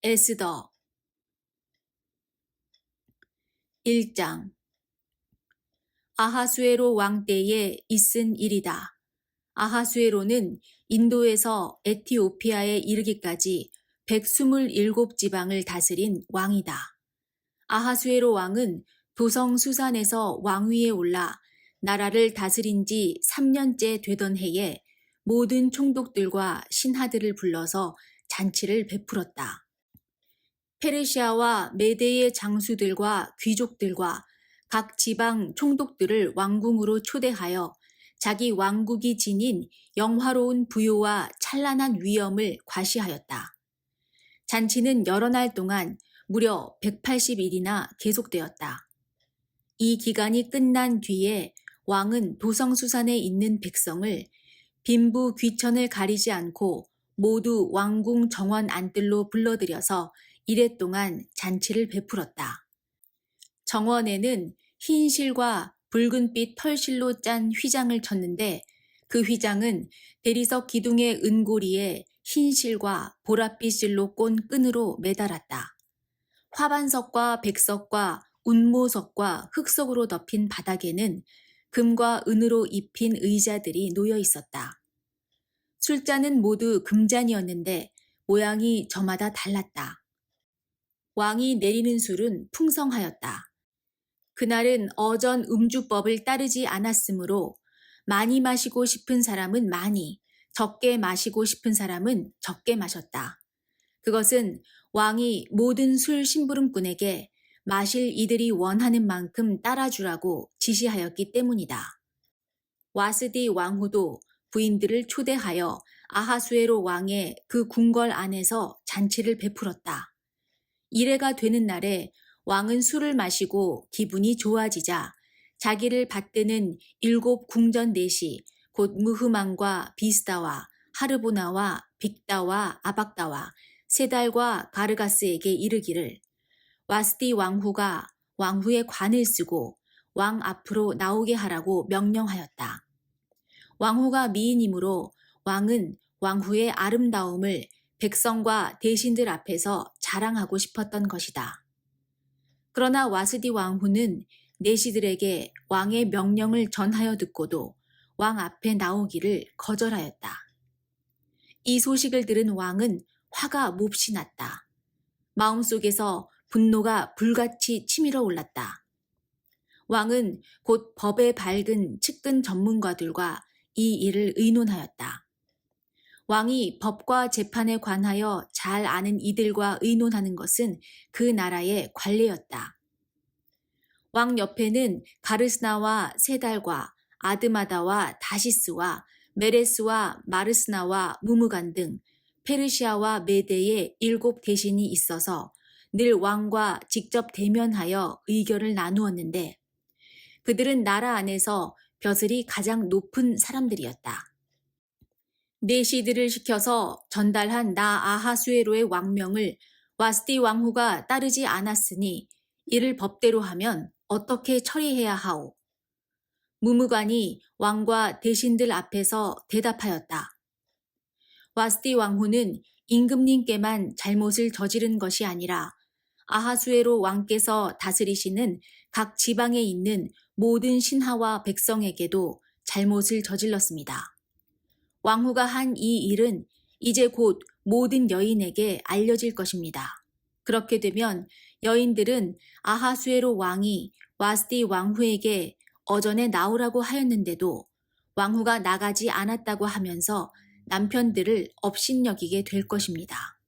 에스더 1장 아하수에로 왕 때에 있은 일이다. 아하수에로는 인도에서 에티오피아에 이르기까지 127지방을 다스린 왕이다. 아하수에로 왕은 도성 수산에서 왕위에 올라 나라를 다스린 지 3년째 되던 해에 모든 총독들과 신하들을 불러서 잔치를 베풀었다. 페르시아와 메대의 장수들과 귀족들과 각 지방 총독들을 왕궁으로 초대하여 자기 왕국이 지닌 영화로운 부요와 찬란한 위엄을 과시하였다. 잔치는 여러 날 동안 무려 180일이나 계속되었다. 이 기간이 끝난 뒤에 왕은 도성수산에 있는 백성을 빈부 귀천을 가리지 않고 모두 왕궁 정원 안뜰로 불러들여서 이래 동안 잔치를 베풀었다. 정원에는 흰 실과 붉은빛 털실로 짠 휘장을 쳤는데 그 휘장은 대리석 기둥의 은고리에 흰 실과 보랏빛 실로 꼰 끈으로 매달았다. 화반석과 백석과 운모석과 흑석으로 덮인 바닥에는 금과 은으로 입힌 의자들이 놓여 있었다. 술잔은 모두 금잔이었는데 모양이 저마다 달랐다. 왕이 내리는 술은 풍성하였다. 그날은 어전 음주법을 따르지 않았으므로 많이 마시고 싶은 사람은 많이, 적게 마시고 싶은 사람은 적게 마셨다. 그것은 왕이 모든 술 심부름꾼에게 마실 이들이 원하는 만큼 따라주라고 지시하였기 때문이다. 와스디 왕후도 부인들을 초대하여 아하수에로 왕의 그 궁궐 안에서 잔치를 베풀었다. 이래가 되는 날에 왕은 술을 마시고 기분이 좋아지자 자기를 받드는 7 궁전 내시 곧 무흐만과 비스다와 하르보나와 빅다와 아박다와 세달과 가르가스에게 이르기를 와스디 왕후가 왕후의 관을 쓰고 왕 앞으로 나오게 하라고 명령하였다. 왕후가 미인이므로 왕은 왕후의 아름다움을 백성과 대신들 앞에서 자랑하고 싶었던 것이다. 그러나 와스디 왕후는 내시들에게 왕의 명령을 전하여 듣고도 왕 앞에 나오기를 거절하였다. 이 소식을 들은 왕은 화가 몹시 났다. 마음속에서 분노가 불같이 치밀어 올랐다. 왕은 곧 법에 밝은 측근 전문가들과 이 일을 의논하였다. 왕이 법과 재판에 관하여 잘 아는 이들과 의논하는 것은 그 나라의 관례였다. 왕 옆에는 가르스나와 세달과 아드마다와 다시스와 메레스와 마르스나와 무무간 등 페르시아와 메대의 7 대신이 있어서 늘 왕과 직접 대면하여 의견을 나누었는데 그들은 나라 안에서 벼슬이 가장 높은 사람들이었다. 내시들을 시켜서 전달한 나 아하수에로의 왕명을 와스디 왕후가 따르지 않았으니 이를 법대로 하면 어떻게 처리해야 하오? 무무관이 왕과 대신들 앞에서 대답하였다. 와스디 왕후는 임금님께만 잘못을 저지른 것이 아니라 아하수에로 왕께서 다스리시는 각 지방에 있는 모든 신하와 백성에게도 잘못을 저질렀습니다. 왕후가 한 이 일은 이제 곧 모든 여인에게 알려질 것입니다. 그렇게 되면 여인들은 아하수에로 왕이 와스디 왕후에게 어전에 나오라고 하였는데도 왕후가 나가지 않았다고 하면서 남편들을 업신여기게 될 것입니다.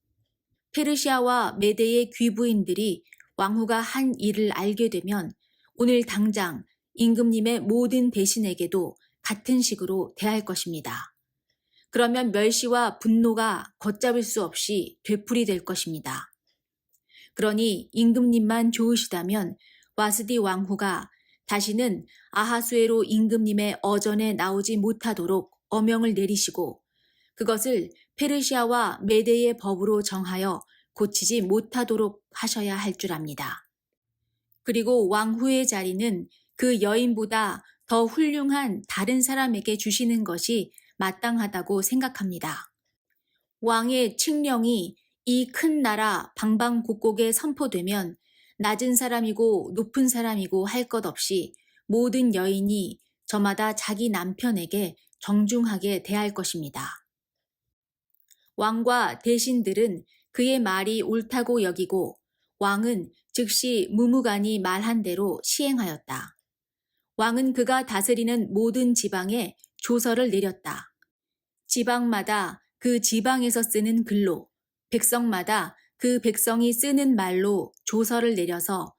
페르시아와 메대의 귀부인들이 왕후가 한 일을 알게 되면 오늘 당장 임금님의 모든 대신에게도 같은 식으로 대할 것입니다. 그러면 멸시와 분노가 걷잡을 수 없이 되풀이될 것입니다. 그러니 임금님만 좋으시다면 와스디 왕후가 다시는 아하수에로 임금님의 어전에 나오지 못하도록 어명을 내리시고 그것을 페르시아와 메대의 법으로 정하여 고치지 못하도록 하셔야 할 줄 압니다. 그리고 왕후의 자리는 그 여인보다 더 훌륭한 다른 사람에게 주시는 것이 마땅하다고 생각합니다. 왕의 칙령이 이 큰 나라 방방곡곡에 선포되면 낮은 사람이고 높은 사람이고 할 것 없이 모든 여인이 저마다 자기 남편에게 정중하게 대할 것입니다. 왕과 대신들은 그의 말이 옳다고 여기고 왕은 즉시 무무간이 말한 대로 시행하였다. 왕은 그가 다스리는 모든 지방에 조서를 내렸다. 지방마다 그 지방에서 쓰는 글로, 백성마다 그 백성이 쓰는 말로 조서를 내려서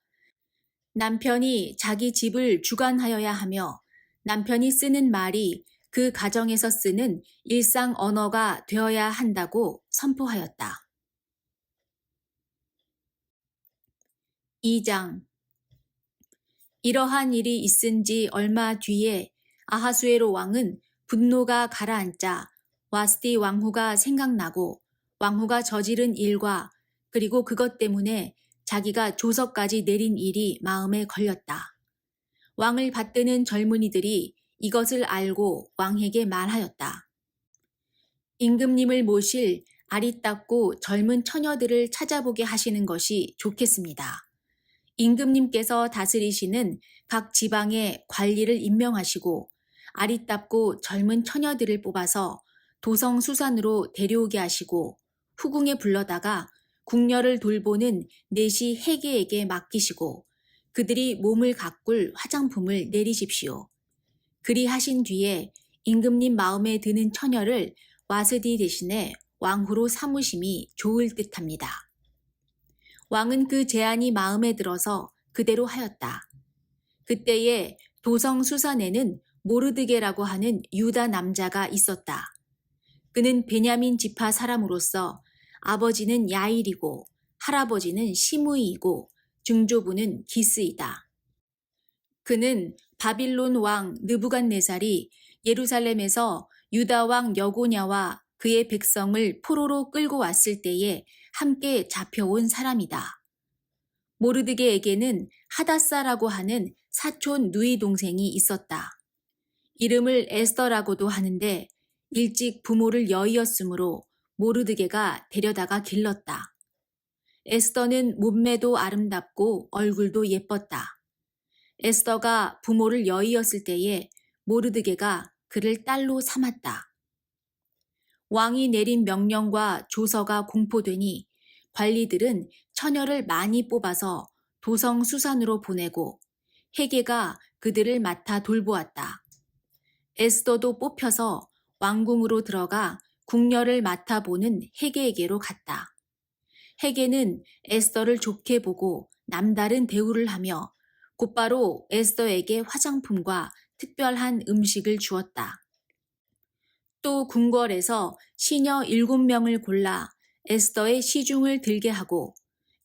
남편이 자기 집을 주관하여야 하며 남편이 쓰는 말이 그 가정에서 쓰는 일상 언어가 되어야 한다고 선포하였다. 2장 이러한 일이 있은 지 얼마 뒤에 아하수에로 왕은 분노가 가라앉자 와스디 왕후가 생각나고 왕후가 저지른 일과 그리고 그것 때문에 자기가 조서까지 내린 일이 마음에 걸렸다. 왕을 받드는 젊은이들이 이것을 알고 왕에게 말하였다. 임금님을 모실 아리따고 젊은 처녀들을 찾아보게 하시는 것이 좋겠습니다. 임금님께서 다스리시는 각 지방에 관리를 임명하시고 아리따고 젊은 처녀들을 뽑아서 도성 수산으로 데려오게 하시고 후궁에 불러다가 궁녀를 돌보는 내시 해계에게 맡기시고 그들이 몸을 가꿀 화장품을 내리십시오. 그리하신 뒤에 임금님 마음에 드는 처녀를 와스디 대신에 왕후로 삼으심이 좋을 듯합니다. 왕은 그 제안이 마음에 들어서 그대로 하였다. 그때에 도성 수산에는 모르드게라고 하는 유다 남자가 있었다. 그는 베냐민 지파 사람으로서 아버지는 야일이고 할아버지는 시므이이고 증조부는 기스이다. 그는 바빌론 왕 느부갓네살이 예루살렘에서 유다 왕 여고냐와 그의 백성을 포로로 끌고 왔을 때에 함께 잡혀온 사람이다. 모르드게에게는 하다사라고 하는 사촌 누이 동생이 있었다. 이름을 에스더라고도 하는데 일찍 부모를 여의었으므로 모르드게가 데려다가 길렀다. 에스더는 몸매도 아름답고 얼굴도 예뻤다. 에스더가 부모를 여의었을 때에 모르드게가 그를 딸로 삼았다. 왕이 내린 명령과 조서가 공포되니 관리들은 처녀를 많이 뽑아서 도성 수산으로 보내고 해계가 그들을 맡아 돌보았다. 에스더도 뽑혀서 왕궁으로 들어가 궁녀를 맡아보는 해계에게로 갔다. 해계는 에스더를 좋게 보고 남다른 대우를 하며 곧바로 에스더에게 화장품과 특별한 음식을 주었다. 또 궁궐에서 시녀 7명을 골라 에스더의 시중을 들게 하고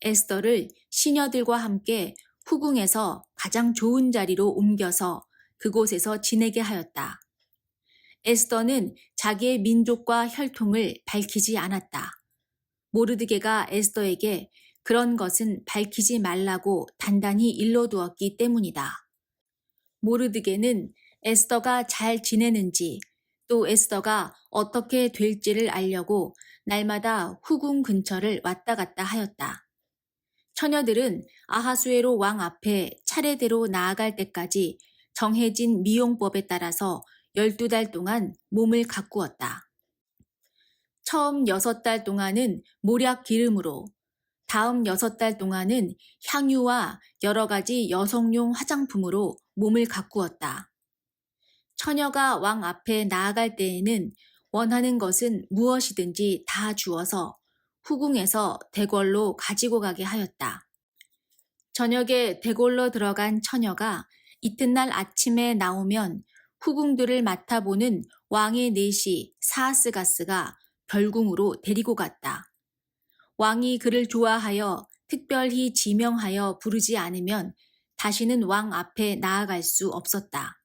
에스더를 시녀들과 함께 후궁에서 가장 좋은 자리로 옮겨서 그곳에서 지내게 하였다. 에스더는 자기의 민족과 혈통을 밝히지 않았다. 모르드게가 에스더에게 그런 것은 밝히지 말라고 단단히 일러두었기 때문이다. 모르드게는 에스더가 잘 지내는지 또 에스더가 어떻게 될지를 알려고 날마다 후궁 근처를 왔다 갔다 하였다. 처녀들은 아하수에로 왕 앞에 차례대로 나아갈 때까지 정해진 미용법에 따라서 12달 동안 몸을 가꾸었다. 처음 6달 동안은 몰약 기름으로, 다음 6달 동안은 향유와 여러 가지 여성용 화장품으로 몸을 가꾸었다. 처녀가 왕 앞에 나아갈 때에는 원하는 것은 무엇이든지 다 주어서 후궁에서 대궐로 가지고 가게 하였다. 저녁에 대궐로 들어간 처녀가 이튿날 아침에 나오면 후궁들을 맡아보는 왕의 내시 사하스가스가 별궁으로 데리고 갔다. 왕이 그를 좋아하여 특별히 지명하여 부르지 않으면 다시는 왕 앞에 나아갈 수 없었다.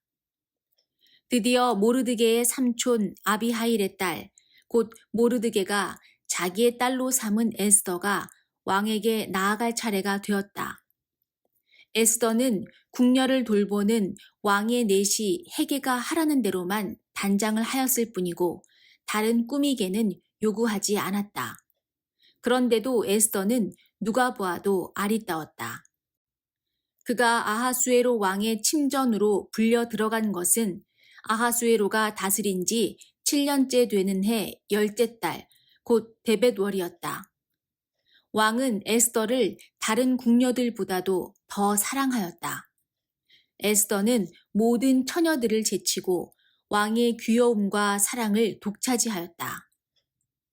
드디어 모르드게의 삼촌 아비하일의 딸, 곧 모르드게가 자기의 딸로 삼은 에스더가 왕에게 나아갈 차례가 되었다. 에스더는 궁녀를 돌보는 왕의 내시 해계가 하라는 대로만 단장을 하였을 뿐이고 다른 꾸미개는 요구하지 않았다. 그런데도 에스더는 누가 보아도 아리따웠다. 그가 아하수에로 왕의 침전으로 불려 들어간 것은 아하수에로가 다스린 지 7년째 되는 해 열째 달, 곧 데벳월이었다. 왕은 에스더를 다른 궁녀들보다도 더 사랑하였다. 에스더는 모든 처녀들을 제치고 왕의 귀여움과 사랑을 독차지하였다.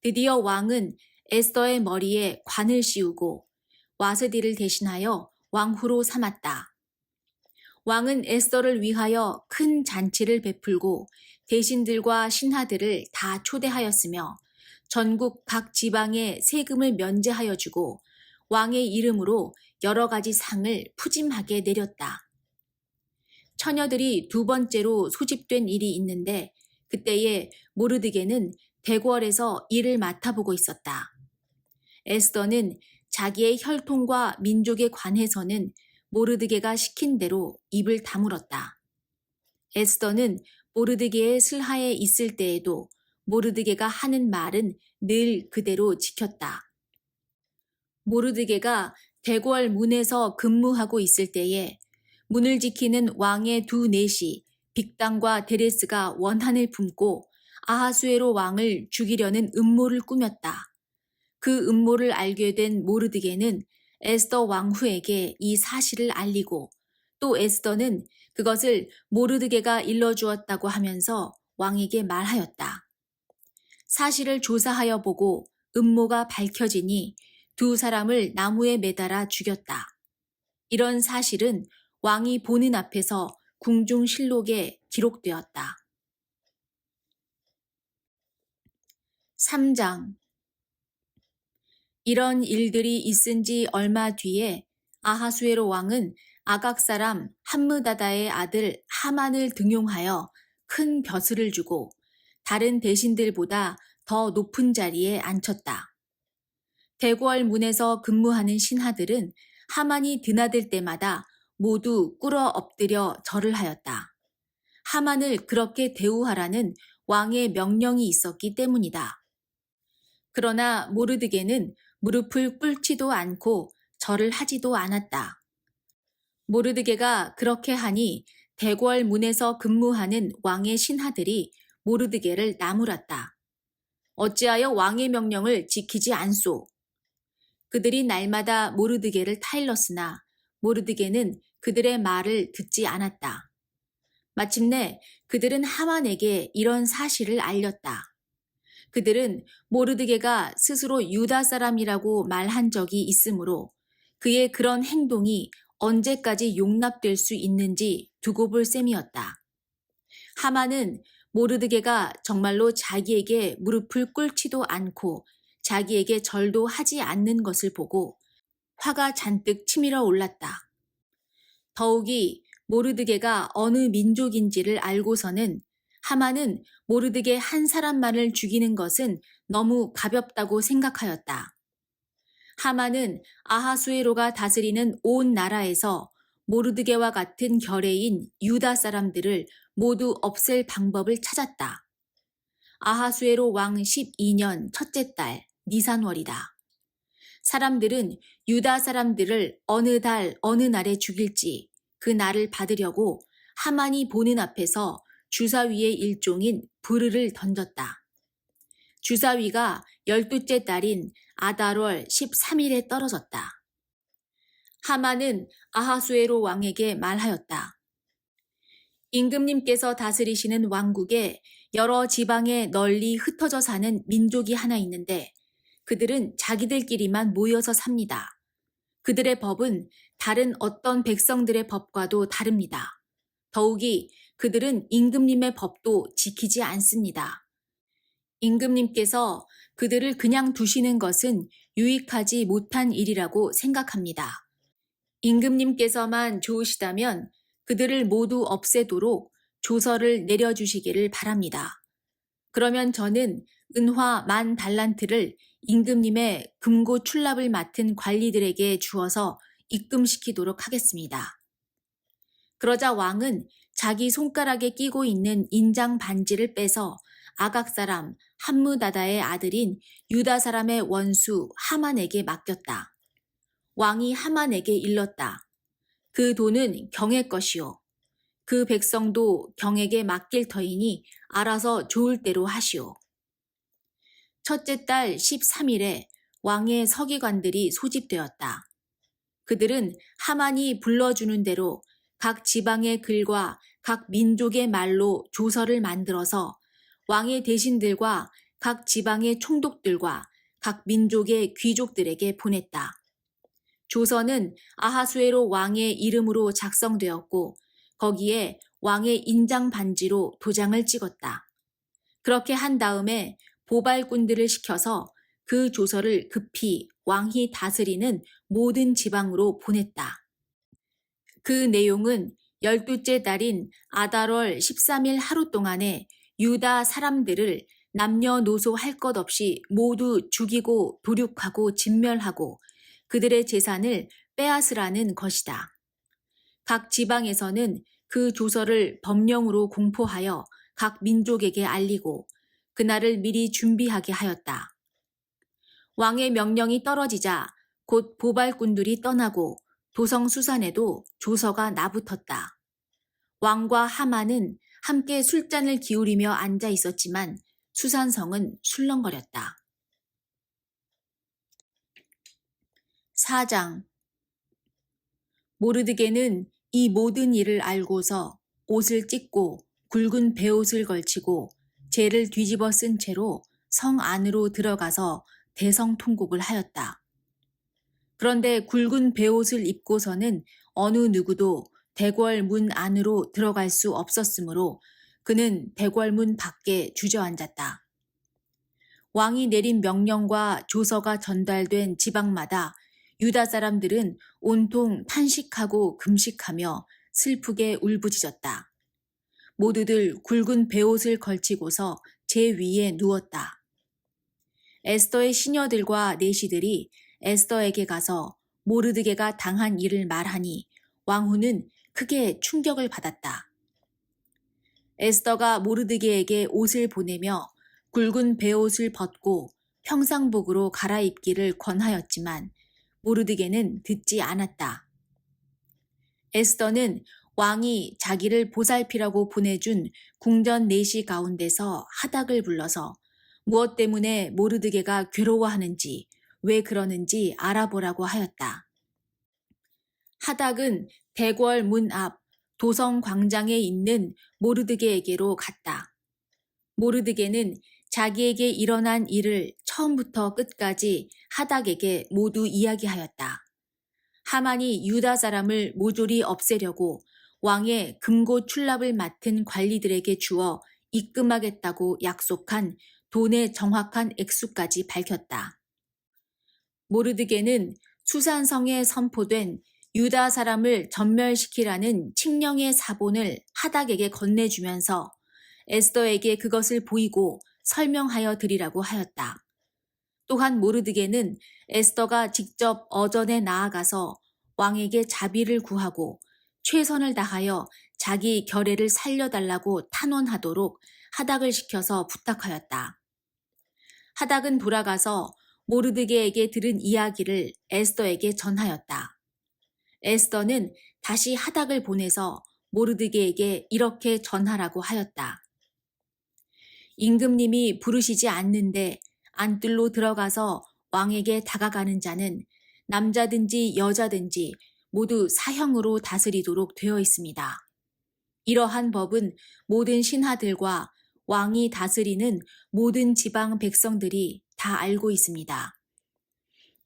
드디어 왕은 에스더의 머리에 관을 씌우고 와스디를 대신하여 왕후로 삼았다. 왕은 에스더를 위하여 큰 잔치를 베풀고 대신들과 신하들을 다 초대하였으며 전국 각 지방에 세금을 면제하여 주고 왕의 이름으로 여러 가지 상을 푸짐하게 내렸다. 처녀들이 두 번째로 소집된 일이 있는데 그때에 모르드게는 대궐에서 일을 맡아보고 있었다. 에스더는 자기의 혈통과 민족에 관해서는 모르드게가 시킨 대로 입을 다물었다. 에스더는 모르드게의 슬하에 있을 때에도 모르드게가 하는 말은 늘 그대로 지켰다. 모르드게가 대궐 문에서 근무하고 있을 때에 문을 지키는 왕의 두 내시 빅단과 데레스가 원한을 품고 아하수에로 왕을 죽이려는 음모를 꾸몄다. 그 음모를 알게 된 모르드게는 에스더 왕후에게 이 사실을 알리고 또 에스더는 그것을 모르드게가 일러주었다고 하면서 왕에게 말하였다. 사실을 조사하여 보고 음모가 밝혀지니 두 사람을 나무에 매달아 죽였다. 이런 사실은 왕이 보는 앞에서 궁중실록에 기록되었다. 3장. 이런 일들이 있은 지 얼마 뒤에 아하수에로 왕은 아각 사람 함므다다의 아들 하만을 등용하여 큰 벼슬을 주고 다른 대신들보다 더 높은 자리에 앉혔다. 대궐 문에서 근무하는 신하들은 하만이 드나들 때마다 모두 꿇어 엎드려 절을 하였다. 하만을 그렇게 대우하라는 왕의 명령이 있었기 때문이다. 그러나 모르드게는 무릎을 꿇지도 않고 절을 하지도 않았다. 모르드게가 그렇게 하니 대궐 문에서 근무하는 왕의 신하들이 모르드게를 나무랐다. 어찌하여 왕의 명령을 지키지 않소? 그들이 날마다 모르드게를 타일렀으나 모르드게는 그들의 말을 듣지 않았다. 마침내 그들은 하만에게 이런 사실을 알렸다. 그들은 모르드게가 스스로 유다 사람이라고 말한 적이 있으므로 그의 그런 행동이 언제까지 용납될 수 있는지 두고 볼 셈이었다. 하만은 모르드게가 정말로 자기에게 무릎을 꿇지도 않고 자기에게 절도 하지 않는 것을 보고 화가 잔뜩 치밀어 올랐다. 더욱이 모르드게가 어느 민족인지를 알고서는 하만은 모르드게 한 사람만을 죽이는 것은 너무 가볍다고 생각하였다. 하만은 아하수에로가 다스리는 온 나라에서 모르드게와 같은 결의인 유다 사람들을 모두 없앨 방법을 찾았다. 아하수에로 왕 12년 첫째 달 니산월이다. 사람들은 유다 사람들을 어느 달 어느 날에 죽일지 그 날을 받으려고 하만이 보는 앞에서 주사위의 일종인 부르를 던졌다. 주사위가 12째 달인 아달월 13일에 떨어졌다. 하만은 아하수에로 왕에게 말하였다. 임금님께서 다스리시는 왕국에 여러 지방에 널리 흩어져 사는 민족이 하나 있는데 그들은 자기들끼리만 모여서 삽니다. 그들의 법은 다른 어떤 백성들의 법과도 다릅니다. 더욱이 그들은 임금님의 법도 지키지 않습니다. 임금님께서 그들을 그냥 두시는 것은 유익하지 못한 일이라고 생각합니다. 임금님께서만 좋으시다면 그들을 모두 없애도록 조서를 내려주시기를 바랍니다. 그러면 저는 은화 10,000달란트를 임금님의 금고 출납을 맡은 관리들에게 주어서 입금시키도록 하겠습니다. 그러자 왕은 자기 손가락에 끼고 있는 인장 반지를 빼서 아각 사람 함무다다의 아들인 유다 사람의 원수 하만에게 맡겼다. 왕이 하만에게 일렀다. 그 돈은 경의 것이요. 그 백성도 경에게 맡길 터이니 알아서 좋을 대로 하시오. 첫째 달 13일에 왕의 서기관들이 소집되었다. 그들은 하만이 불러주는 대로 각 지방의 글과 각 민족의 말로 조서를 만들어서 왕의 대신들과 각 지방의 총독들과 각 민족의 귀족들에게 보냈다. 조서는 아하수에로 왕의 이름으로 작성되었고 거기에 왕의 인장 반지로 도장을 찍었다. 그렇게 한 다음에 보발꾼들을 시켜서 그 조서를 급히 왕이 다스리는 모든 지방으로 보냈다. 그 내용은 12째 달인 아달월 13일 하루 동안에 유다 사람들을 남녀노소 할 것 없이 모두 죽이고 도륙하고 진멸하고 그들의 재산을 빼앗으라는 것이다. 각 지방에서는 그 조서를 법령으로 공포하여 각 민족에게 알리고 그날을 미리 준비하게 하였다. 왕의 명령이 떨어지자 곧 보발꾼들이 떠나고 도성 수산에도 조서가 나붙었다. 왕과 하만은 함께 술잔을 기울이며 앉아 있었지만 수산성은 술렁거렸다. 4장. 모르드게는 이 모든 일을 알고서 옷을 찢고 굵은 베옷을 걸치고 재를 뒤집어 쓴 채로 성 안으로 들어가서 대성통곡을 하였다. 그런데 굵은 베옷을 입고서는 어느 누구도 대궐 문 안으로 들어갈 수 없었으므로 그는 대궐 문 밖에 주저앉았다. 왕이 내린 명령과 조서가 전달된 지방마다 유다 사람들은 온통 탄식하고 금식하며 슬프게 울부짖었다. 모두들 굵은 베옷을 걸치고서 제 위에 누웠다. 에스더의 시녀들과 내시들이 에스더에게 가서 모르드게가 당한 일을 말하니 왕후는 크게 충격을 받았다. 에스더가 모르드게에게 옷을 보내며 굵은 베옷을 벗고 평상복으로 갈아입기를 권하였지만 모르드게는 듣지 않았다. 에스더는 왕이 자기를 보살피라고 보내준 궁전 내시 가운데서 하닥을 불러서 무엇 때문에 모르드게가 괴로워하는지 왜 그러는지 알아보라고 하였다. 하닥은 대궐 문 앞 도성 광장에 있는 모르드게에게로 갔다. 모르드게는 자기에게 일어난 일을 처음부터 끝까지 하닥에게 모두 이야기하였다. 하만이 유다 사람을 모조리 없애려고 왕의 금고 출납을 맡은 관리들에게 주어 입금하겠다고 약속한 돈의 정확한 액수까지 밝혔다. 모르드게는 수산성에 선포된 유다 사람을 전멸시키라는 칙령의 사본을 하닥에게 건네주면서 에스더에게 그것을 보이고 설명하여 드리라고 하였다. 또한 모르드게는 에스더가 직접 어전에 나아가서 왕에게 자비를 구하고 최선을 다하여 자기 결례를 살려달라고 탄원하도록 하닥을 시켜서 부탁하였다. 하닥은 돌아가서 모르드게에게 들은 이야기를 에스더에게 전하였다. 에스더는 다시 하닥을 보내서 모르드게에게 이렇게 전하라고 하였다. 임금님이 부르시지 않는데 안뜰로 들어가서 왕에게 다가가는 자는 남자든지 여자든지 모두 사형으로 다스리도록 되어 있습니다. 이러한 법은 모든 신하들과 왕이 다스리는 모든 지방 백성들이 다 알고 있습니다.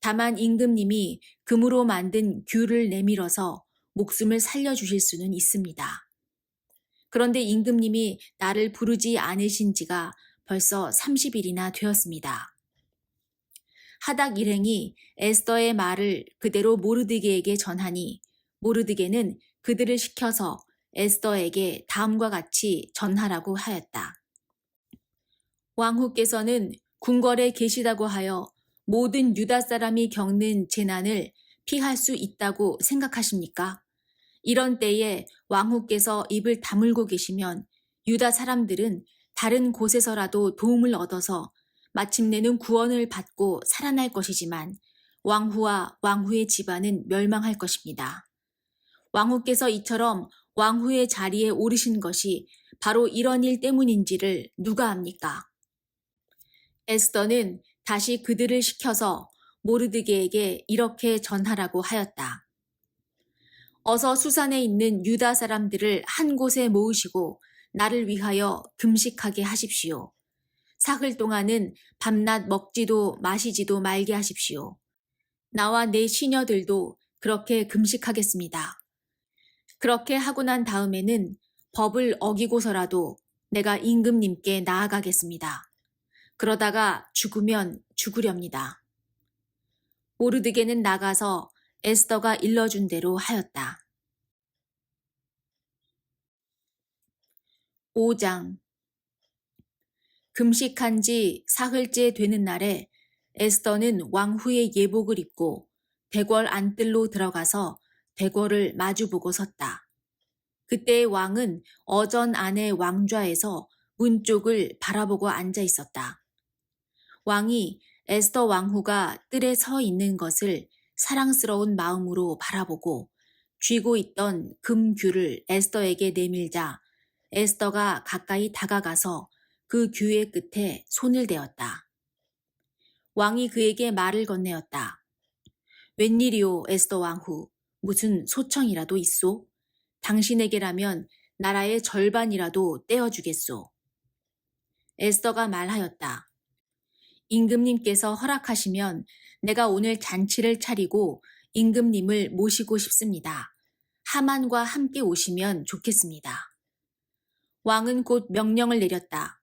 다만 임금님이 금으로 만든 규를 내밀어서 목숨을 살려주실 수는 있습니다. 그런데 임금님이 나를 부르지 않으신 지가 벌써 30일이나 되었습니다. 하닥 일행이 에스더의 말을 그대로 모르드게에게 전하니 모르드게는 그들을 시켜서 에스더에게 다음과 같이 전하라고 하였다. 왕후께서는 궁궐에 계시다고 하여 모든 유다 사람이 겪는 재난을 피할 수 있다고 생각하십니까? 이런 때에 왕후께서 입을 다물고 계시면 유다 사람들은 다른 곳에서라도 도움을 얻어서 마침내는 구원을 받고 살아날 것이지만 왕후와 왕후의 집안은 멸망할 것입니다. 왕후께서 이처럼 왕후의 자리에 오르신 것이 바로 이런 일 때문인지를 누가 압니까? 에스더는 다시 그들을 시켜서 모르드게에게 이렇게 전하라고 하였다. 어서 수산에 있는 유다 사람들을 한 곳에 모으시고 나를 위하여 금식하게 하십시오. 사흘 동안은 밤낮 먹지도 마시지도 말게 하십시오. 나와 내 시녀들도 그렇게 금식하겠습니다. 그렇게 하고 난 다음에는 법을 어기고서라도 내가 임금님께 나아가겠습니다. 그러다가 죽으면 죽으렵니다. 모르드게는 나가서 에스더가 일러준 대로 하였다. 5장. 금식한 지 사흘째 되는 날에 에스더는 왕후의 예복을 입고 대궐 안뜰로 들어가서 대궐을 마주보고 섰다. 그때 왕은 어전 안의 왕좌에서 문 쪽을 바라보고 앉아 있었다. 왕이 에스더 왕후가 뜰에 서 있는 것을 사랑스러운 마음으로 바라보고 쥐고 있던 금규를 에스더에게 내밀자 에스더가 가까이 다가가서 그 규의 끝에 손을 대었다. 왕이 그에게 말을 건네었다. 웬일이오 에스더 왕후, 무슨 소청이라도 있소? 당신에게라면 나라의 절반이라도 떼어주겠소. 에스더가 말하였다. 임금님께서 허락하시면 내가 오늘 잔치를 차리고 임금님을 모시고 싶습니다. 하만과 함께 오시면 좋겠습니다. 왕은 곧 명령을 내렸다.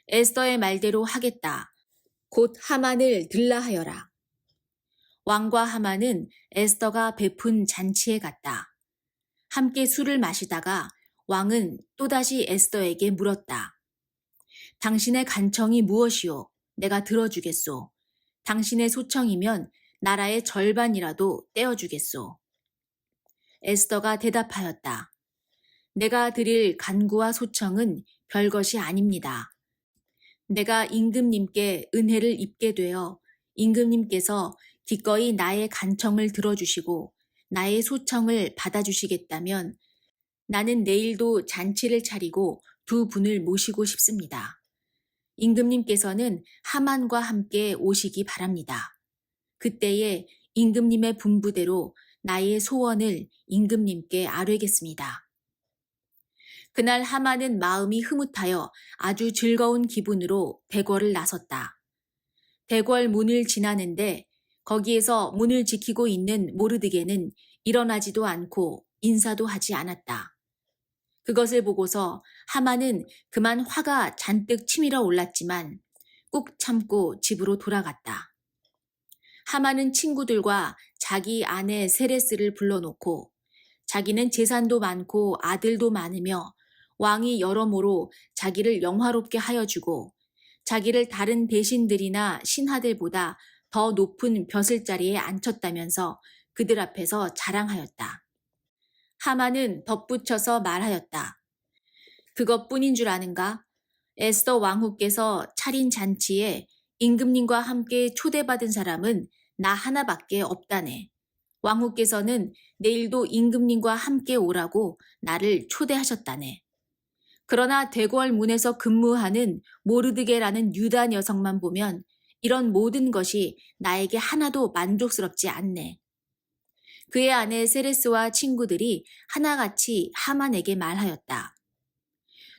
에스더의 말대로 하겠다. 곧 하만을 들라 하여라. 왕과 하만은 에스더가 베푼 잔치에 갔다. 함께 술을 마시다가 왕은 또다시 에스더에게 물었다. 당신의 간청이 무엇이오? 내가 들어주겠소. 당신의 소청이면 나라의 절반이라도 떼어주겠소. 에스더가 대답하였다. 내가 드릴 간구와 소청은 별것이 아닙니다. 내가 임금님께 은혜를 입게 되어 임금님께서 기꺼이 나의 간청을 들어주시고 나의 소청을 받아주시겠다면 나는 내일도 잔치를 차리고 두 분을 모시고 싶습니다. 임금님께서는 하만과 함께 오시기 바랍니다. 그때에 임금님의 분부대로 나의 소원을 임금님께 아뢰겠습니다. 그날 하만은 마음이 흐뭇하여 아주 즐거운 기분으로 대궐을 나섰다. 대궐 문을 지나는데 거기에서 문을 지키고 있는 모르드게는 일어나지도 않고 인사도 하지 않았다. 그것을 보고서 하만은 그만 화가 잔뜩 치밀어 올랐지만 꾹 참고 집으로 돌아갔다. 하만은 친구들과 자기 아내 세레스를 불러놓고 자기는 재산도 많고 아들도 많으며 왕이 여러모로 자기를 영화롭게 하여 주고 자기를 다른 대신들이나 신하들보다 더 높은 벼슬자리에 앉혔다면서 그들 앞에서 자랑하였다. 하만은 덧붙여서 말하였다. 그것뿐인 줄 아는가? 에스더 왕후께서 차린 잔치에 임금님과 함께 초대받은 사람은 나 하나밖에 없다네. 왕후께서는 내일도 임금님과 함께 오라고 나를 초대하셨다네. 그러나 대궐 문에서 근무하는 모르드게라는 유다 녀석만 보면 이런 모든 것이 나에게 하나도 만족스럽지 않네. 그의 아내 세레스와 친구들이 하나같이 하만에게 말하였다.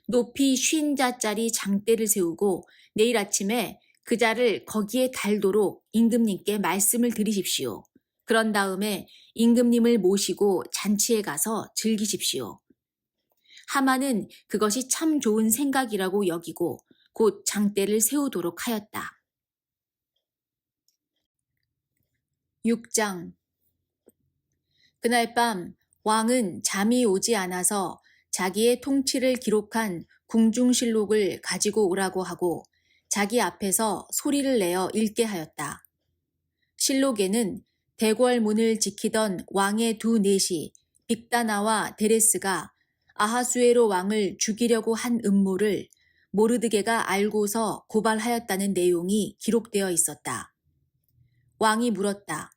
높이 50자짜리 장대를 세우고 내일 아침에 그 자를 거기에 달도록 임금님께 말씀을 드리십시오. 그런 다음에 임금님을 모시고 잔치에 가서 즐기십시오. 하만은 그것이 참 좋은 생각이라고 여기고 곧 장대를 세우도록 하였다. 6장. 그날 밤 왕은 잠이 오지 않아서 자기의 통치를 기록한 궁중실록을 가지고 오라고 하고 자기 앞에서 소리를 내어 읽게 하였다. 실록에는 대궐 문을 지키던 왕의 두 넷이 빅다나와 데레스가 아하수에로 왕을 죽이려고 한 음모를 모르드게가 알고서 고발하였다는 내용이 기록되어 있었다. 왕이 물었다.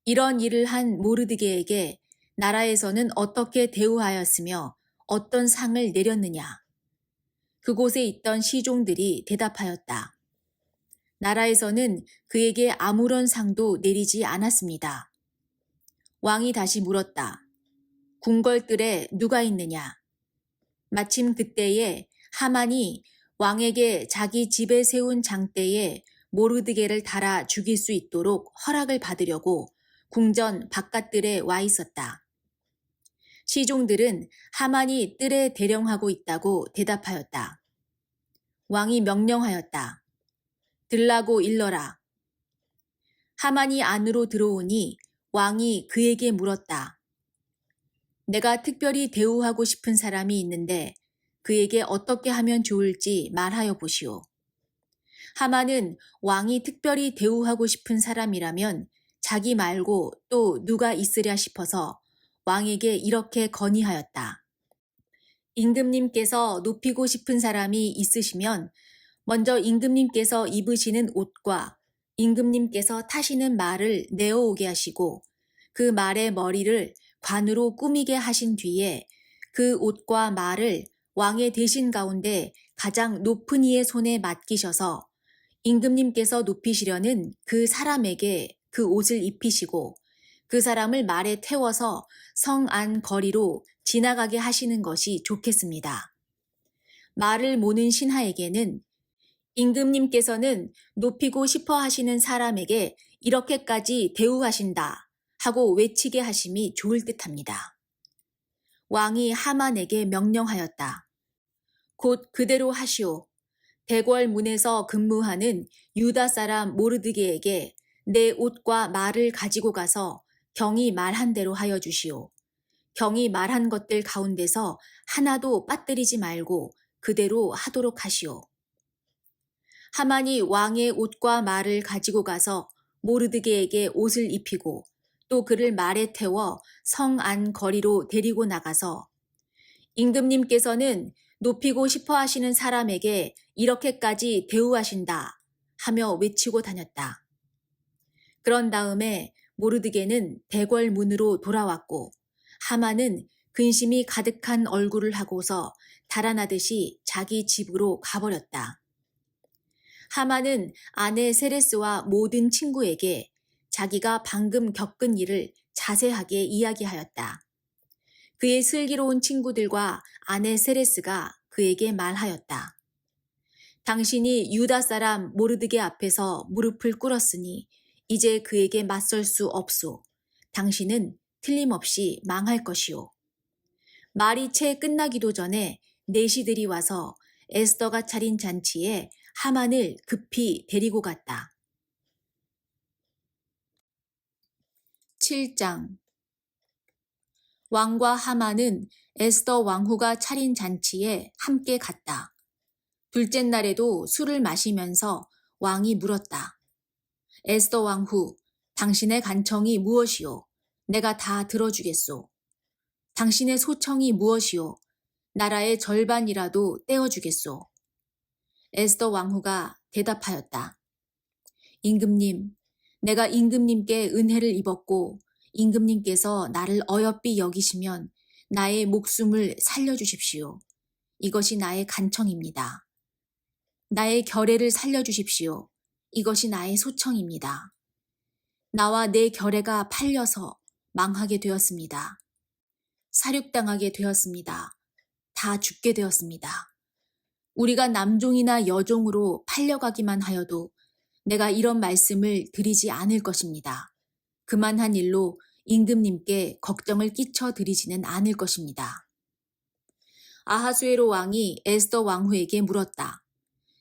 이런 일을 한 모르드게에게 나라에서는 어떻게 대우하였으며 어떤 상을 내렸느냐? 그곳에 있던 시종들이 대답하였다. 나라에서는 그에게 아무런 상도 내리지 않았습니다. 왕이 다시 물었다. 궁궐들에 누가 있느냐? 마침 그때에 하만이 왕에게 자기 집에 세운 장대에 모르드게를 달아 죽일 수 있도록 허락을 받으려고 궁전 바깥들에 와 있었다. 시종들은 하만이 뜰에 대령하고 있다고 대답하였다. 왕이 명령하였다. 들라고 일러라. 하만이 안으로 들어오니 왕이 그에게 물었다. 내가 특별히 대우하고 싶은 사람이 있는데 그에게 어떻게 하면 좋을지 말하여 보시오. 하만은 왕이 특별히 대우하고 싶은 사람이라면 자기 말고 또 누가 있으랴 싶어서 왕에게 이렇게 건의하였다. 임금님께서 높이고 싶은 사람이 있으시면 먼저 임금님께서 입으시는 옷과 임금님께서 타시는 말을 내어오게 하시고 그 말의 머리를 관으로 꾸미게 하신 뒤에 그 옷과 말을 왕의 대신 가운데 가장 높은 이의 손에 맡기셔서 임금님께서 높이시려는 그 사람에게 그 옷을 입히시고 그 사람을 말에 태워서 성 안 거리로 지나가게 하시는 것이 좋겠습니다. 말을 모는 신하에게는 임금님께서는 높이고 싶어 하시는 사람에게 이렇게까지 대우하신다 하고 외치게 하심이 좋을 듯합니다. 왕이 하만에게 명령하였다. 곧 그대로 하시오. 대궐 문에서 근무하는 유다 사람 모르드게에게 내 옷과 말을 가지고 가서 경이 말한 대로 하여 주시오. 경이 말한 것들 가운데서 하나도 빠뜨리지 말고 그대로 하도록 하시오. 하만이 왕의 옷과 말을 가지고 가서 모르드게에게 옷을 입히고 또 그를 말에 태워 성 안 거리로 데리고 나가서 임금님께서는 높이고 싶어 하시는 사람에게 이렇게까지 대우하신다 하며 외치고 다녔다. 그런 다음에 모르드게는 대궐 문으로 돌아왔고 하만은 근심이 가득한 얼굴을 하고서 달아나듯이 자기 집으로 가버렸다. 하만은 아내 세레스와 모든 친구에게 자기가 방금 겪은 일을 자세하게 이야기하였다. 그의 슬기로운 친구들과 아내 세레스가 그에게 말하였다. 당신이 유다 사람 모르드게 앞에서 무릎을 꿇었으니 이제 그에게 맞설 수 없소. 당신은 틀림없이 망할 것이오. 말이 채 끝나기도 전에 내시들이 와서 에스더가 차린 잔치에 하만을 급히 데리고 갔다. 7장 왕과 하만은 에스더 왕후가 차린 잔치에 함께 갔다. 둘째 날에도 술을 마시면서 왕이 물었다. 에스더 왕후, 당신의 간청이 무엇이오? 내가 다 들어주겠소. 당신의 소청이 무엇이오? 나라의 절반이라도 떼어주겠소. 에스더 왕후가 대답하였다. 임금님, 내가 임금님께 은혜를 입었고 임금님께서 나를 어여삐 여기시면 나의 목숨을 살려주십시오. 이것이 나의 간청입니다. 나의 결혜를 살려주십시오. 이것이 나의 소청입니다. 나와 내 결혜가 팔려서 망하게 되었습니다. 사륙당하게 되었습니다. 다 죽게 되었습니다. 우리가 남종이나 여종으로 팔려가기만 하여도 내가 이런 말씀을 드리지 않을 것입니다. 그만한 일로 임금님께 걱정을 끼쳐 드리지는 않을 것입니다. 아하수에로 왕이 에스더 왕후에게 물었다.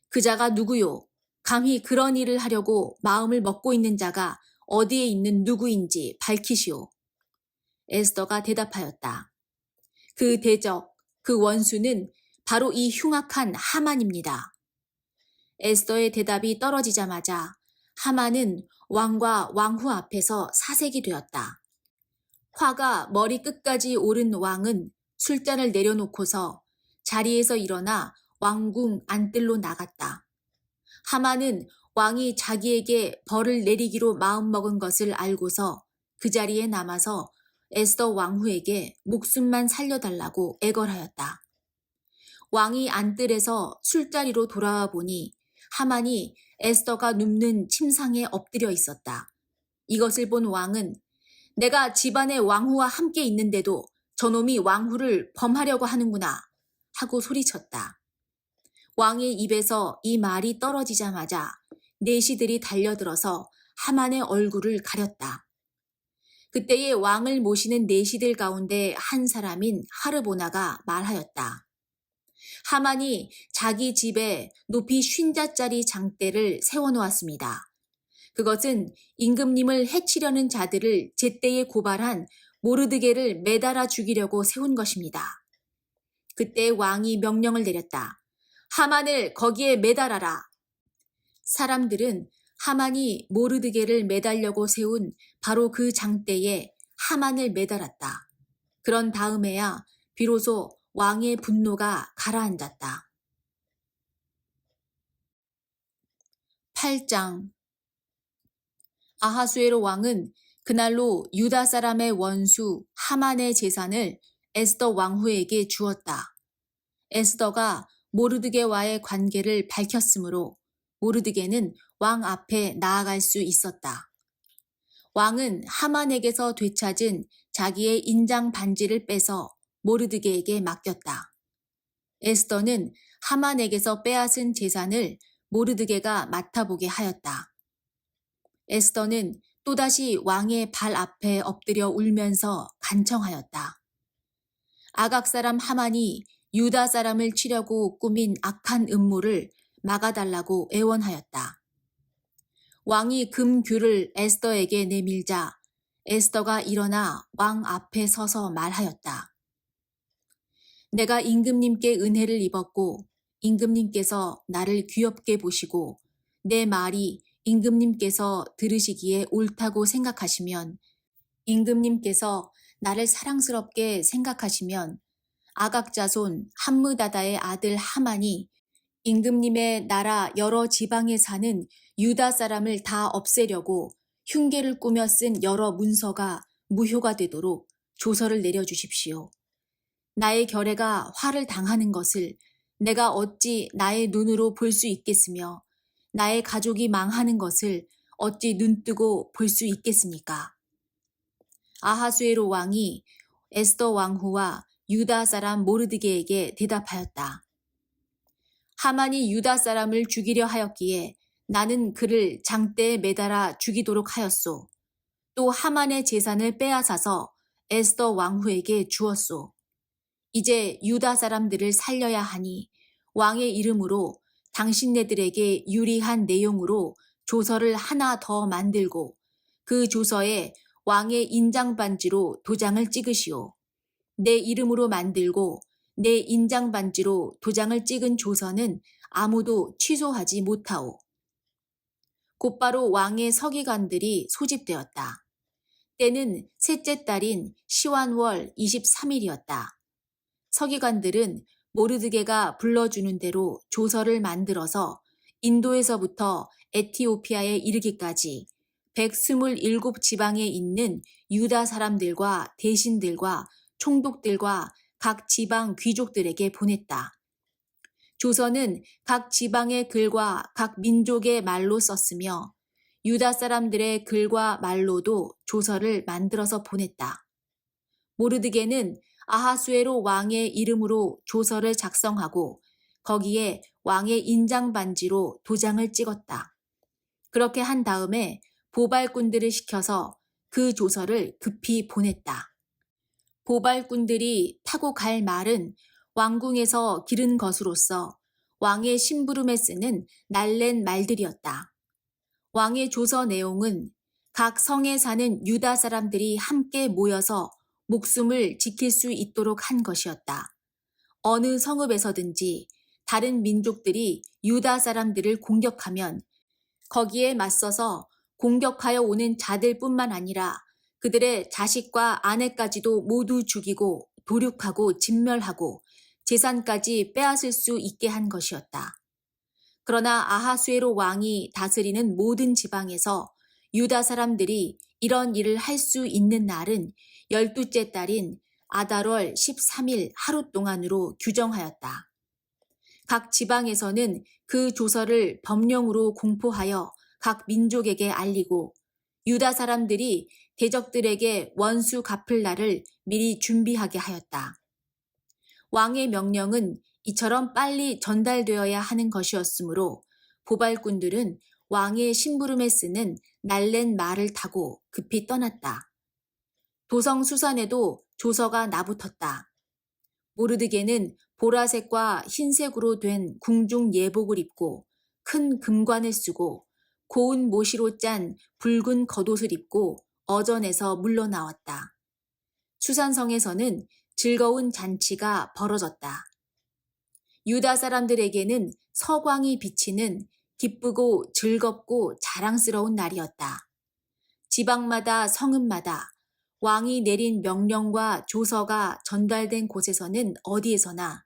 그 자가 누구요? 감히 그런 일을 하려고 마음을 먹고 있는 자가 어디에 있는 누구인지 밝히시오. 에스더가 대답하였다. 그 대적, 그 원수는 바로 이 흉악한 하만입니다. 에스더의 대답이 떨어지자마자 하만은 왕과 왕후 앞에서 사색이 되었다. 화가 머리 끝까지 오른 왕은 술잔을 내려놓고서 자리에서 일어나 왕궁 안뜰로 나갔다. 하만은 왕이 자기에게 벌을 내리기로 마음먹은 것을 알고서 그 자리에 남아서 에스더 왕후에게 목숨만 살려달라고 애걸하였다. 왕이 안뜰에서 술자리로 돌아와 보니 하만이 에스더가 눕는 침상에 엎드려 있었다. 이것을 본 왕은 내가 집안의 왕후와 함께 있는데도 저놈이 왕후를 범하려고 하는구나 하고 소리쳤다. 왕의 입에서 이 말이 떨어지자마자 내시들이 달려들어서 하만의 얼굴을 가렸다. 그때에 왕을 모시는 내시들 가운데 한 사람인 하르보나가 말하였다. 하만이 자기 집에 높이 50자짜리 장대를 세워놓았습니다. 그것은 임금님을 해치려는 자들을 제때에 고발한 모르드게를 매달아 죽이려고 세운 것입니다. 그때 왕이 명령을 내렸다. 하만을 거기에 매달아라. 사람들은 하만이 모르드게를 매달려고 세운 바로 그 장대에 하만을 매달았다. 그런 다음에야 비로소 왕의 분노가 가라앉았다. 8장 아하수에로 왕은 그날로 유다 사람의 원수 하만의 재산을 에스더 왕후에게 주었다. 에스더가 모르드게와의 관계를 밝혔으므로 모르드게는 왕 앞에 나아갈 수 있었다. 왕은 하만에게서 되찾은 자기의 인장 반지를 빼서 모르드게에게 맡겼다. 에스더는 하만에게서 빼앗은 재산을 모르드게가 맡아보게 하였다. 에스더는 또다시 왕의 발 앞에 엎드려 울면서 간청하였다. 아각 사람 하만이 유다 사람을 치려고 꾸민 악한 음모를 막아달라고 애원하였다. 왕이 금규를 에스더에게 내밀자 에스더가 일어나 왕 앞에 서서 말하였다. 내가 임금님께 은혜를 입었고 임금님께서 나를 귀엽게 보시고 내 말이 임금님께서 들으시기에 옳다고 생각하시면 임금님께서 나를 사랑스럽게 생각하시면 아각 자손 함므다다의 아들 하만이 임금님의 나라 여러 지방에 사는 유다 사람을 다 없애려고 흉계를 꾸며 쓴 여러 문서가 무효가 되도록 조서를 내려주십시오. 나의 결애가 화를 당하는 것을 내가 어찌 나의 눈으로 볼 수 있겠으며 나의 가족이 망하는 것을 어찌 눈뜨고 볼 수 있겠습니까? 아하수에로 왕이 에스더 왕후와 유다 사람 모르드게에게 대답하였다. 하만이 유다 사람을 죽이려 하였기에 나는 그를 장대에 매달아 죽이도록 하였소. 또 하만의 재산을 빼앗아서 에스더 왕후에게 주었소. 이제 유다 사람들을 살려야 하니 왕의 이름으로 당신네들에게 유리한 내용으로 조서를 하나 더 만들고 그 조서에 왕의 인장반지로 도장을 찍으시오. 내 이름으로 만들고 내 인장반지로 도장을 찍은 조서는 아무도 취소하지 못하오. 곧바로 왕의 서기관들이 소집되었다. 때는 셋째 달인 시완월 23일이었다. 서기관들은 모르드게가 불러주는 대로 조서를 만들어서 인도에서부터 에티오피아에 이르기까지 127지방에 있는 유다 사람들과 대신들과 총독들과 각 지방 귀족들에게 보냈다. 조서는 각 지방의 글과 각 민족의 말로 썼으며 유다 사람들의 글과 말로도 조서를 만들어서 보냈다. 모르드게는 아하수에로 왕의 이름으로 조서를 작성하고 거기에 왕의 인장 반지로 도장을 찍었다. 그렇게 한 다음에 보발꾼들을 시켜서 그 조서를 급히 보냈다. 보발꾼들이 타고 갈 말은 왕궁에서 기른 것으로서 왕의 심부름에 쓰는 날랜 말들이었다. 왕의 조서 내용은 각 성에 사는 유다 사람들이 함께 모여서 목숨을 지킬 수 있도록 한 것이었다. 어느 성읍에서든지 다른 민족들이 유다 사람들을 공격하면 거기에 맞서서 공격하여 오는 자들뿐만 아니라 그들의 자식과 아내까지도 모두 죽이고 도륙하고 진멸하고 재산까지 빼앗을 수 있게 한 것이었다. 그러나 아하수에로 왕이 다스리는 모든 지방에서 유다 사람들이 이런 일을 할 수 있는 날은 12째 달인 아달월 13일 하루 동안으로 규정하였다. 각 지방에서는 그 조서를 법령으로 공포하여 각 민족에게 알리고 유다 사람들이 대적들에게 원수 갚을 날을 미리 준비하게 하였다. 왕의 명령은 이처럼 빨리 전달되어야 하는 것이었으므로 보발꾼들은 왕의 심부름에 쓰는 날랜 말을 타고 급히 떠났다. 도성 수산에도 조서가 나붙었다. 모르드게는 보라색과 흰색으로 된 궁중 예복을 입고 큰 금관을 쓰고 고운 모시로 짠 붉은 겉옷을 입고 어전에서 물러나왔다. 수산성에서는 즐거운 잔치가 벌어졌다. 유다 사람들에게는 서광이 비치는 기쁘고 즐겁고 자랑스러운 날이었다. 지방마다 성읍마다 왕이 내린 명령과 조서가 전달된 곳에서는 어디에서나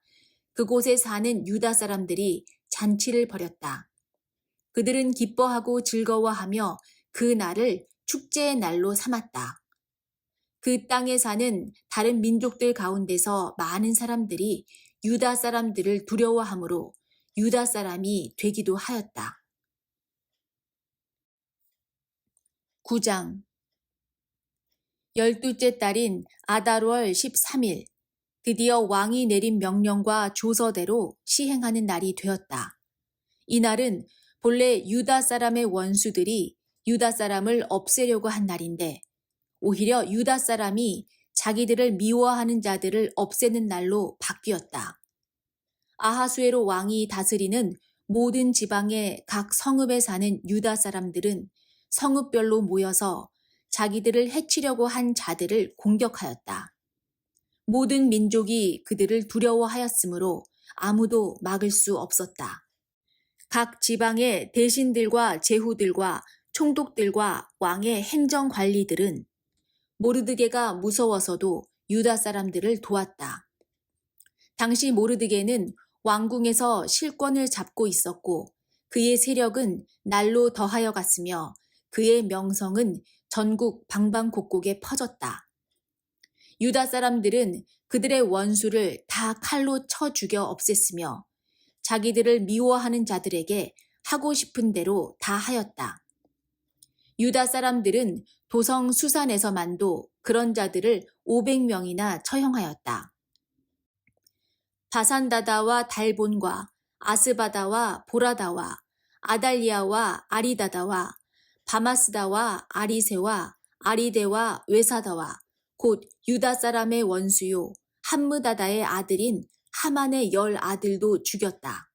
그곳에 사는 유다 사람들이 잔치를 벌였다. 그들은 기뻐하고 즐거워하며 그 날을 축제의 날로 삼았다. 그 땅에 사는 다른 민족들 가운데서 많은 사람들이 유다 사람들을 두려워하므로 유다 사람이 되기도 하였다. 9장 12째 달인 아달월 13일 드디어 왕이 내린 명령과 조서대로 시행하는 날이 되었다. 이날은 본래 유다 사람의 원수들이 유다 사람을 없애려고 한 날인데 오히려 유다 사람이 자기들을 미워하는 자들을 없애는 날로 바뀌었다. 아하수에로 왕이 다스리는 모든 지방의 각 성읍에 사는 유다 사람들은 성읍별로 모여서 자기들을 해치려고 한 자들을 공격하였다. 모든 민족이 그들을 두려워하였으므로 아무도 막을 수 없었다. 각 지방의 대신들과 제후들과 총독들과 왕의 행정관리들은 모르드게가 무서워서도 유다 사람들을 도왔다. 당시 모르드게는 왕궁에서 실권을 잡고 있었고 그의 세력은 날로 더하여 갔으며 그의 명성은 전국 방방곡곡에 퍼졌다. 유다 사람들은 그들의 원수를 다 칼로 쳐 죽여 없앴으며 자기들을 미워하는 자들에게 하고 싶은 대로 다 하였다. 유다 사람들은 도성 수산에서만도 그런 자들을 500명이나 처형하였다. 바산다다와 달본과 아스바다와 보라다와 아달리아와 아리다다와 바마스다와 아리세와 아리데와 외사다와 곧 유다 사람의 원수요 함므다다의 아들인 하만의 10 아들도 죽였다.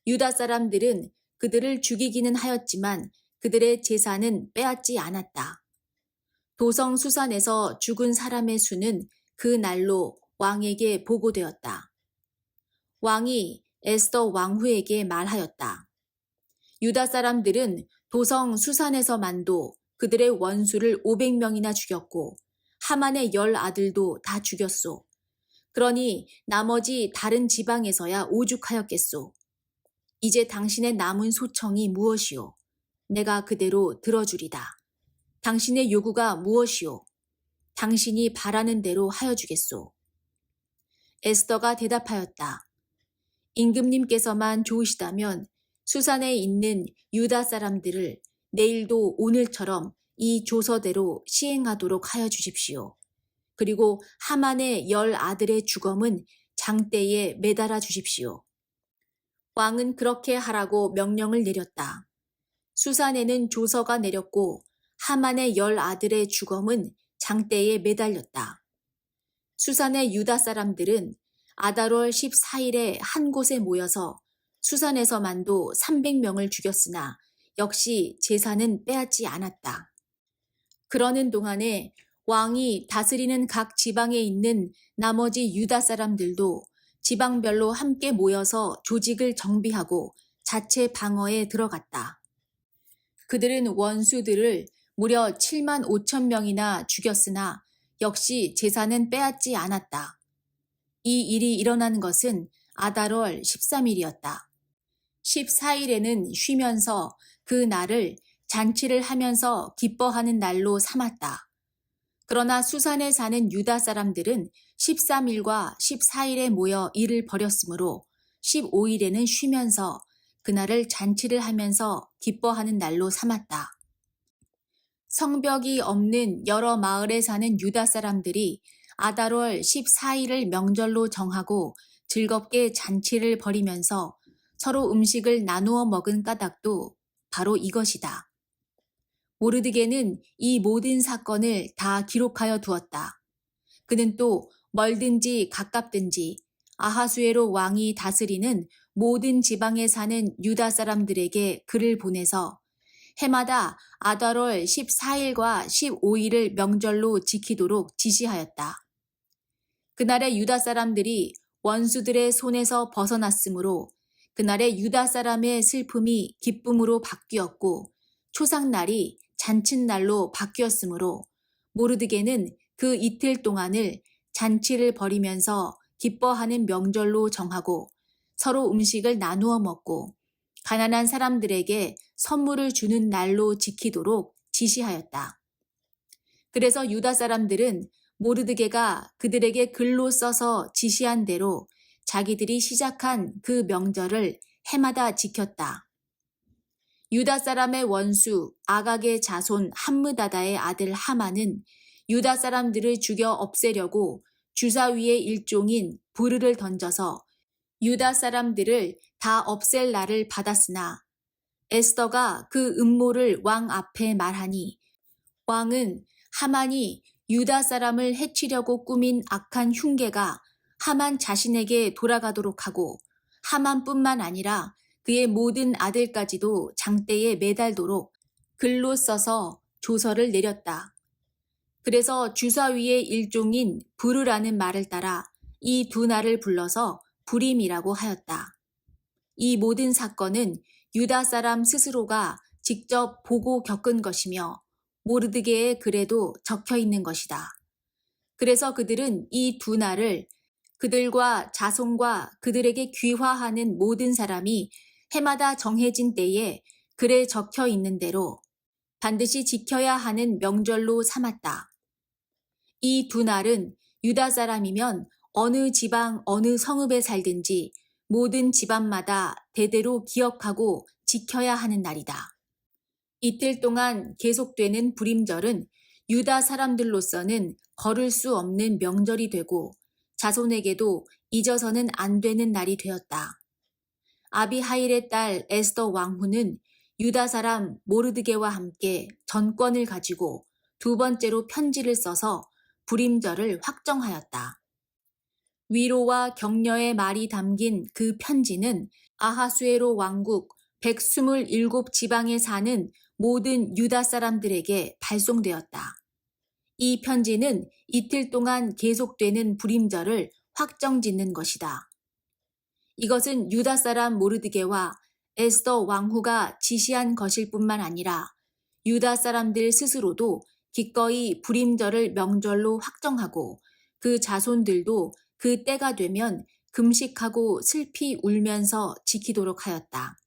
유다 사람들은 그들을 죽이기는 하였지만 그들의 재산은 빼앗지 않았다. 도성 수산에서 죽은 사람의 수는 그 날로 왕에게 보고되었다. 왕이 에스더 왕후에게 말하였다. 유다 사람들은 도성 수산에서만도 그들의 원수를 500명이나 죽였고 하만의 10 아들도 다 죽였소. 그러니 나머지 다른 지방에서야 오죽하였겠소. 이제 당신의 남은 소청이 무엇이오? 내가 그대로 들어주리다. 당신의 요구가 무엇이오? 당신이 바라는 대로 하여 주겠소. 에스더가 대답하였다. 임금님께서만 좋으시다면 수산에 있는 유다 사람들을 내일도 오늘처럼 이 조서대로 시행하도록 하여 주십시오. 그리고 하만의 10 아들의 주검은 장대에 매달아 주십시오. 왕은 그렇게 하라고 명령을 내렸다. 수산에는 조서가 내렸고 하만의 10 아들의 주검은 장대에 매달렸다. 수산의 유다 사람들은 아달월 14일에 한 곳에 모여서 수산에서만도 300명을 죽였으나 역시 재산은 빼앗지 않았다. 그러는 동안에 왕이 다스리는 각 지방에 있는 나머지 유다 사람들도 지방별로 함께 모여서 조직을 정비하고 자체 방어에 들어갔다. 그들은 원수들을 무려 7만 5천 명이나 죽였으나 역시 재산은 빼앗지 않았다. 이 일이 일어난 것은 아달월 13일이었다. 14일에는 쉬면서 그 날을 잔치를 하면서 기뻐하는 날로 삼았다. 그러나 수산에 사는 유다 사람들은 13일과 14일에 모여 일을 벌였으므로 15일에는 쉬면서 그날을 잔치를 하면서 기뻐하는 날로 삼았다. 성벽이 없는 여러 마을에 사는 유다 사람들이 아달월 14일을 명절로 정하고 즐겁게 잔치를 벌이면서 서로 음식을 나누어 먹은 까닭도 바로 이것이다. 모르드게는 이 모든 사건을 다 기록하여 두었다. 그는 또 멀든지 가깝든지 아하수에로 왕이 다스리는 모든 지방에 사는 유다 사람들에게 글을 보내서 해마다 아달월 14일과 15일을 명절로 지키도록 지시하였다. 그날의 유다 사람들이 원수들의 손에서 벗어났으므로 그날의 유다 사람의 슬픔이 기쁨으로 바뀌었고 초상날이 잔칫날로 바뀌었으므로 모르드게는 그 이틀 동안을 잔치를 벌이면서 기뻐하는 명절로 정하고 서로 음식을 나누어 먹고 가난한 사람들에게 선물을 주는 날로 지키도록 지시하였다. 그래서 유다 사람들은 모르드게가 그들에게 글로 써서 지시한 대로 자기들이 시작한 그 명절을 해마다 지켰다. 유다 사람의 원수 아각의 자손 함므다다의 아들 하만은 유다 사람들을 죽여 없애려고 주사위의 일종인 부르를 던져서 유다 사람들을 다 없앨 날을 받았으나 에스더가 그 음모를 왕 앞에 말하니 왕은 하만이 유다 사람을 해치려고 꾸민 악한 흉계가 하만 자신에게 돌아가도록 하고 하만뿐만 아니라 그의 모든 아들까지도 장대에 매달도록 글로 써서 조서를 내렸다. 그래서 주사위의 일종인 부르라는 말을 따라 이 두 날을 불러서 부림이라고 하였다. 이 모든 사건은 유다 사람 스스로가 직접 보고 겪은 것이며 모르드게의 글에도 적혀 있는 것이다. 그래서 그들은 이 두 날을 그들과 자손과 그들에게 귀화하는 모든 사람이 해마다 정해진 때에 글에 적혀 있는 대로 반드시 지켜야 하는 명절로 삼았다. 이 두 날은 유다 사람이면 어느 지방 어느 성읍에 살든지 모든 집안마다 대대로 기억하고 지켜야 하는 날이다. 이틀 동안 계속되는 부림절은 유다 사람들로서는 걸을 수 없는 명절이 되고 자손에게도 잊어서는 안 되는 날이 되었다. 아비하일의 딸 에스더 왕후는 유다 사람 모르드게와 함께 전권을 가지고 두 번째로 편지를 써서 부림절을 확정하였다. 위로와 격려의 말이 담긴 그 편지는 아하수에로 왕국 127지방에 사는 모든 유다 사람들에게 발송되었다. 이 편지는 이틀 동안 계속되는 부림절을 확정짓는 것이다. 이것은 유다 사람 모르드게와 에스더 왕후가 지시한 것일 뿐만 아니라 유다 사람들 스스로도 기꺼이 부림절을 명절로 확정하고 그 자손들도 그 때가 되면 금식하고 슬피 울면서 지키도록 하였다.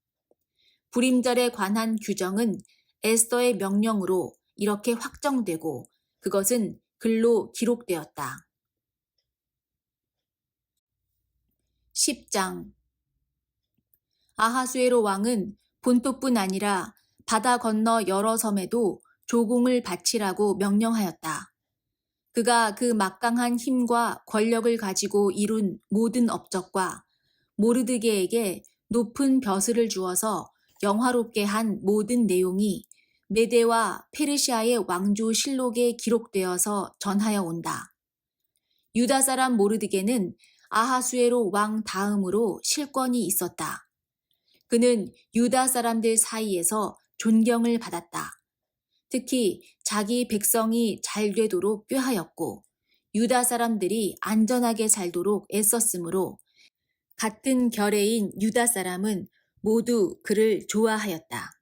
부림절에 관한 규정은 에스더의 명령으로 이렇게 확정되고 그것은 글로 기록되었다. 10장 아하수에로 왕은 본토뿐 아니라 바다 건너 여러 섬에도 조공을 바치라고 명령하였다. 그가 그 막강한 힘과 권력을 가지고 이룬 모든 업적과 모르드게에게 높은 벼슬을 주어서 영화롭게 한 모든 내용이 메데와 페르시아의 왕조 실록에 기록되어서 전하여 온다. 유다 사람 모르드게는 아하수에로 왕 다음으로 실권이 있었다. 그는 유다 사람들 사이에서 존경을 받았다. 특히 자기 백성이 잘 되도록 꾀하였고 유다 사람들이 안전하게 살도록 애썼으므로 같은 결의인 유다 사람은 모두 그를 좋아하였다.